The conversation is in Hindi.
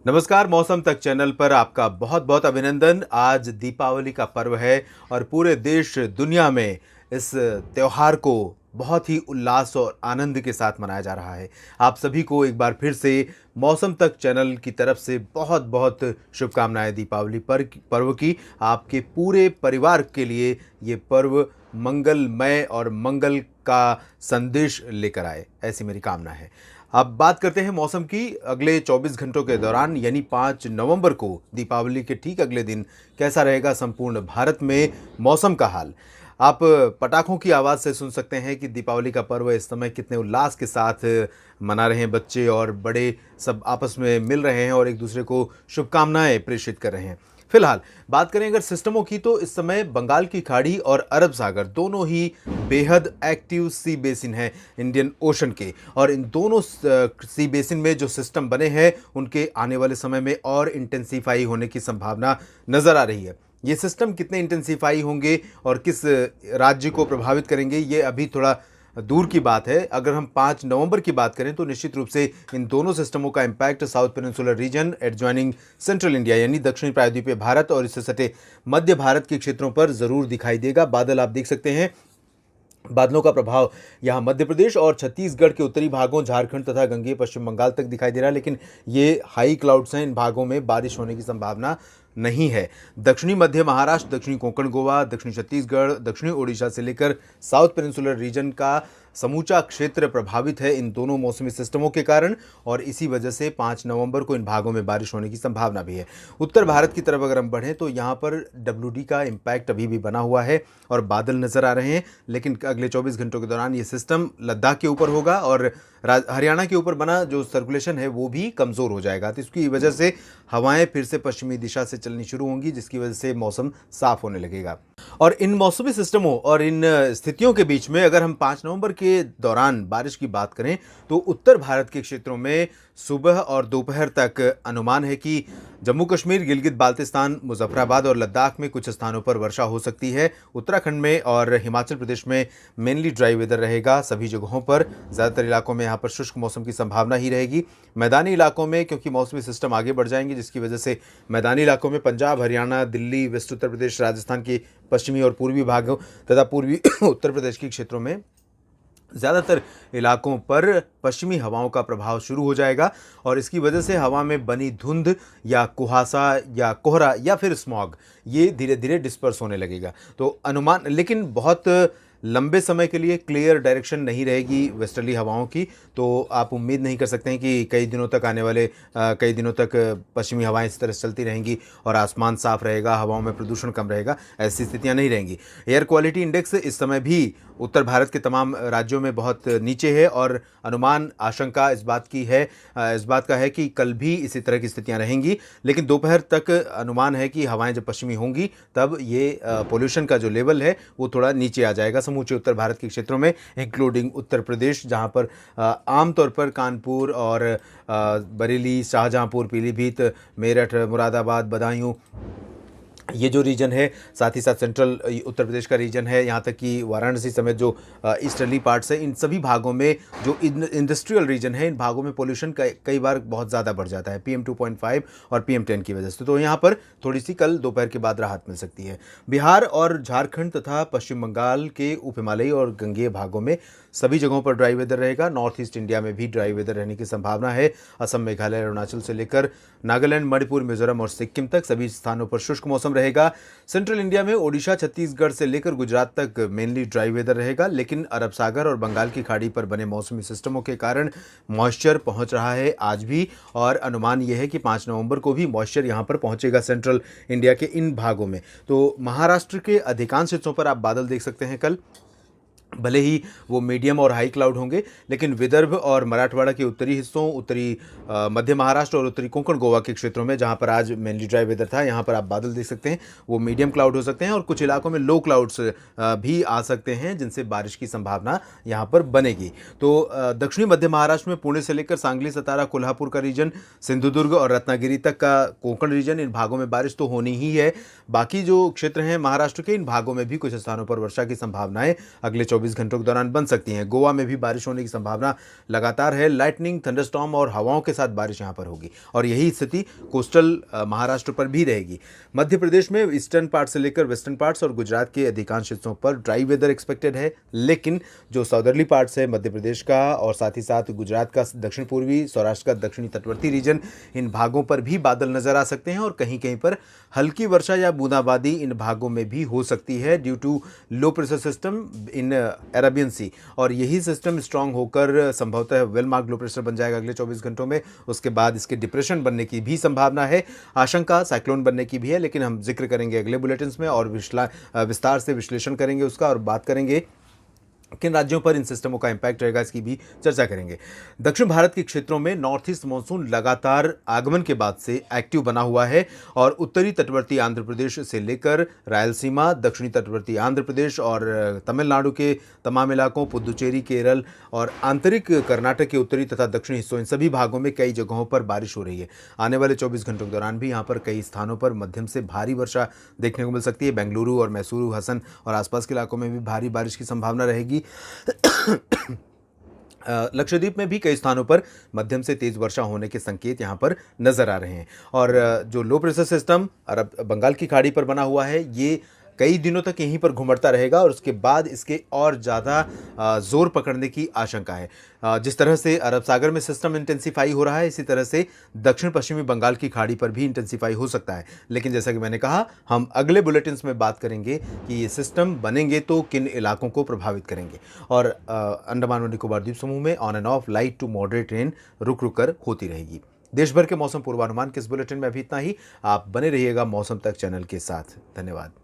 नमस्कार। मौसम तक चैनल पर आपका बहुत बहुत अभिनंदन। आज दीपावली का पर्व है और पूरे देश दुनिया में इस त्योहार को बहुत ही उल्लास और आनंद के साथ मनाया जा रहा है। आप सभी को एक बार फिर से मौसम तक चैनल की तरफ से बहुत बहुत शुभकामनाएं दीपावली पर्व की। आपके पूरे परिवार के लिए ये पर्व मंगलमय और मंगल का संदेश लेकर आए, ऐसी मेरी कामना है। अब बात करते हैं मौसम की। अगले 24 घंटों के दौरान यानी 5 नवंबर को दीपावली के ठीक अगले दिन कैसा रहेगा संपूर्ण भारत में मौसम का हाल। आप पटाखों की आवाज़ से सुन सकते हैं कि दीपावली का पर्व इस समय कितने उल्लास के साथ मना रहे हैं। बच्चे और बड़े सब आपस में मिल रहे हैं और एक दूसरे को शुभकामनाएं प्रेषित कर रहे हैं। फिलहाल बात करें अगर सिस्टमों की, तो इस समय बंगाल की खाड़ी और अरब सागर दोनों ही बेहद एक्टिव सी बेसिन है इंडियन ओशन के, और इन दोनों सी बेसिन में जो सिस्टम बने हैं उनके आने वाले समय में और इंटेंसीफाई होने की संभावना नजर आ रही है। ये सिस्टम कितने इंटेंसीफाई होंगे और किस राज्य को प्रभावित करेंगे, ये अभी थोड़ा दूर की बात है। अगर हम 5 नवंबर की बात करें तो निश्चित रूप से इन दोनों सिस्टमों का impact south peninsular reason adjoining central India यानी दक्षिणी प्रायद्वीपीय भारत और इससे सटे मध्य भारत के क्षेत्रों पर जरूर दिखाई देगा। बादल आप देख सकते हैं, बादलों का प्रभाव यहाँ मध्य प्रदेश और छत्तीसगढ़ के उत्तरी भागों, झारखंड तथा गंगेय पश्चिम बंगाल तक दिखाई दे रहा है, लेकिन ये हाई क्लाउड्स हैं, इन भागों में बारिश होने की संभावना नहीं है। दक्षिणी मध्य महाराष्ट्र, दक्षिणी कोंकण गोवा, दक्षिणी छत्तीसगढ़, दक्षिणी ओडिशा से लेकर साउथ पेनिनसुलर रीजन का समूचा क्षेत्र प्रभावित है इन दोनों मौसमी सिस्टमों के कारण, और इसी वजह से 5 नवंबर को इन भागों में बारिश होने की संभावना भी है। उत्तर भारत की तरफ अगर हम बढ़ें तो यहाँ पर डब्ल्यूडी का इम्पैक्ट अभी भी बना हुआ है और बादल नजर आ रहे हैं, लेकिन अगले 24 घंटों के दौरान ये सिस्टम लद्दाख के ऊपर होगा और हरियाणा के ऊपर बना जो सर्कुलेशन है वो भी कमज़ोर हो जाएगा। तो इसकी वजह से हवाएं फिर से पश्चिमी दिशा से चलनी शुरू होंगी, जिसकी वजह से मौसम साफ होने लगेगा। और इन मौसमी सिस्टमों और इन स्थितियों के बीच में अगर हम 5 नवंबर के दौरान बारिश की बात करें तो उत्तर भारत के क्षेत्रों में सुबह और दोपहर तक अनुमान है कि जम्मू कश्मीर, गिलगित बाल्तिस्तान, मुजफ्फराबाद और लद्दाख में कुछ स्थानों पर वर्षा हो सकती है। उत्तराखंड में और हिमाचल प्रदेश में मेनली ड्राई वेदर रहेगा सभी जगहों पर। ज़्यादातर इलाकों में यहाँ पर शुष्क मौसम की संभावना ही रहेगी। मैदानी इलाकों में क्योंकि मौसमी सिस्टम आगे बढ़ जाएंगे, जिसकी वजह से मैदानी इलाकों में पंजाब, हरियाणा, दिल्ली, वेस्ट उत्तर प्रदेश, राजस्थान के पश्चिमी और पूर्वी भागों तथा पूर्वी उत्तर प्रदेश के क्षेत्रों में ज़्यादातर इलाकों पर पश्चिमी हवाओं का प्रभाव शुरू हो जाएगा, और इसकी वजह से हवा में बनी धुंध या कुहासा या कोहरा या फिर स्मॉग ये धीरे धीरे डिस्पर्स होने लगेगा। तो अनुमान, लेकिन बहुत लंबे समय के लिए क्लियर डायरेक्शन नहीं रहेगी वेस्टर्ली हवाओं की, तो आप उम्मीद नहीं कर सकते हैं कि कई दिनों तक आने वाले कई दिनों तक पश्चिमी हवाएं इस तरह से चलती रहेंगी और आसमान साफ रहेगा, हवाओं में प्रदूषण कम रहेगा। ऐसी स्थितियां नहीं रहेंगी। एयर क्वालिटी इंडेक्स इस समय भी उत्तर भारत के तमाम राज्यों में बहुत नीचे है, और अनुमान आशंका इस बात का है कि कल भी इसी तरह की स्थितियां रहेंगी, लेकिन दोपहर तक अनुमान है कि हवाएं जब पश्चिमी होंगी तब ये पोल्यूशन का जो लेवल है वो थोड़ा नीचे आ जाएगा समूचे उत्तर भारत के क्षेत्रों में, इंक्लूडिंग उत्तर प्रदेश, जहां पर आमतौर पर कानपुर और बरेली, शाहजहांपुर, पीलीभीत, मेरठ, मुरादाबाद, बदायूं ये जो रीजन है, साथ ही साथ सेंट्रल उत्तर प्रदेश का रीजन है, यहाँ तक कि वाराणसी समेत जो ईस्टर्ली पार्ट्स है, इन सभी भागों में जो इंडस्ट्रियल रीजन है, इन भागों में पोल्यूशन कई बार बहुत ज़्यादा बढ़ जाता है PM 2.5 और PM 10 की वजह से। तो यहाँ पर थोड़ी सी कल दोपहर के बाद राहत मिल सकती है। बिहार और झारखंड तथा पश्चिम बंगाल के उप हिमालयी और गंगेय भागों में सभी जगहों पर ड्राई वेदर रहेगा। नॉर्थ ईस्ट इंडिया में भी ड्राई वेदर रहने की संभावना है। असम, मेघालय, अरुणाचल से लेकर नागालैंड, मणिपुर, मिजोरम और सिक्किम तक सभी स्थानों पर शुष्क मौसम रहेगा। सेंट्रल इंडिया में ओडिशा, छत्तीसगढ़ से लेकर गुजरात तक मेनली ड्राई वेदर रहेगा, लेकिन अरब सागर और बंगाल की खाड़ी पर बने मौसमी सिस्टमों के कारण मॉइस्चर पहुंच रहा है आज भी, और अनुमान यह है कि 5 नवंबर को भी मॉइस्चर यहां पर पहुंचेगा सेंट्रल इंडिया के इन भागों में। तो महाराष्ट्र के अधिकांश हिस्सों पर आप बादल देख सकते हैं कल, भले ही वो मीडियम और हाई क्लाउड होंगे, लेकिन विदर्भ और मराठवाड़ा के उत्तरी हिस्सों, उत्तरी मध्य महाराष्ट्र और उत्तरी कोंकण गोवा के क्षेत्रों में जहां पर आज मेनली ड्राई वेदर था, यहां पर आप बादल देख सकते हैं। वो मीडियम क्लाउड हो सकते हैं और कुछ इलाकों में लो क्लाउड्स भी आ सकते हैं, जिनसे बारिश की संभावना यहां पर बनेगी। तो दक्षिणी मध्य महाराष्ट्र में पुणे से लेकर सांगली, सतारा, कोल्हापुर का रीजन, सिंधुदुर्ग और रत्नागिरी तक का कोंकण रीजन, इन भागों में बारिश तो होनी ही है। बाकी जो क्षेत्र हैं महाराष्ट्र के, इन भागों में भी कुछ स्थानों पर वर्षा की संभावनाएं अगले 24 24 घंटों के दौरान बन सकती हैं। गोवा में भी बारिश होने की संभावना लगातार है। लाइटनिंग, थंडरस्टॉर्म और हवाओं के साथ बारिश यहाँ पर होगी और यही स्थिति कोस्टल महाराष्ट्र पर भी रहेगी। मध्य प्रदेश में ईस्टर्न पार्ट से लेकर वेस्टर्न पार्ट्स और गुजरात के अधिकांश हिस्सों पर ड्राई वेदर एक्सपेक्टेड है, लेकिन जो साउदर्ली पार्ट्स है मध्य प्रदेश का और साथ ही साथ गुजरात का दक्षिण पूर्वी, सौराष्ट्र का दक्षिणी तटवर्ती रीजन, इन भागों पर भी बादल नजर आ सकते हैं और कहीं कहीं पर हल्की वर्षा या बूंदाबांदी इन भागों में भी हो सकती है due to low pressure system in Arabian sea. और यही सिस्टम स्ट्रांग होकर संभवतः वेल मार्क लो प्रेशर बन जाएगा अगले 24 घंटों में। उसके बाद इसके डिप्रेशन बनने की भी संभावना है, आशंका साइक्लोन बनने की भी है, लेकिन हम जिक्र करेंगे अगले बुलेटिन्स में और विस्तार से विश्लेषण करेंगे उसका और बात करेंगे किन राज्यों पर इन सिस्टमों का इंपैक्ट रहेगा, इसकी भी चर्चा करेंगे। दक्षिण भारत के क्षेत्रों में नॉर्थ ईस्ट मानसून लगातार आगमन के बाद से एक्टिव बना हुआ है और उत्तरी तटवर्ती आंध्र प्रदेश से लेकर रायलसीमा, दक्षिणी तटवर्ती आंध्र प्रदेश और तमिलनाडु के तमाम इलाकों, पुदुचेरी, केरल और आंतरिक कर्नाटक के उत्तरी तथा दक्षिणी हिस्सों, इन सभी भागों में कई जगहों पर बारिश हो रही है। आने वाले 24 घंटों के दौरान भी यहाँ पर कई स्थानों पर मध्यम से भारी वर्षा देखने को मिल सकती है। बेंगलुरु और मैसूरू, हसन और आसपास के इलाकों में भी भारी बारिश की संभावना रहेगी। लक्षद्वीप में भी कई स्थानों पर मध्यम से तेज वर्षा होने के संकेत यहां पर नजर आ रहे हैं। और जो लो प्रेशर सिस्टम अरब बंगाल की खाड़ी पर बना हुआ है, ये कई दिनों तक यहीं पर घुमड़ता रहेगा और उसके बाद इसके और ज़्यादा जोर पकड़ने की आशंका है। जिस तरह से अरब सागर में सिस्टम इंटेंसीफाई हो रहा है, इसी तरह से दक्षिण पश्चिमी बंगाल की खाड़ी पर भी इंटेंसीफाई हो सकता है। लेकिन जैसा कि मैंने कहा, हम अगले बुलेटिन्स में बात करेंगे कि ये सिस्टम बनेंगे तो किन इलाकों को प्रभावित करेंगे। और अंडमान और निकोबार द्वीप समूह में on and off light to moderate rain रुक रुक कर होती रहेगी। देश भर के मौसम पूर्वानुमान के इस बुलेटिन में अभी इतना ही। आप बने रहिएगा मौसम तक चैनल के साथ। धन्यवाद।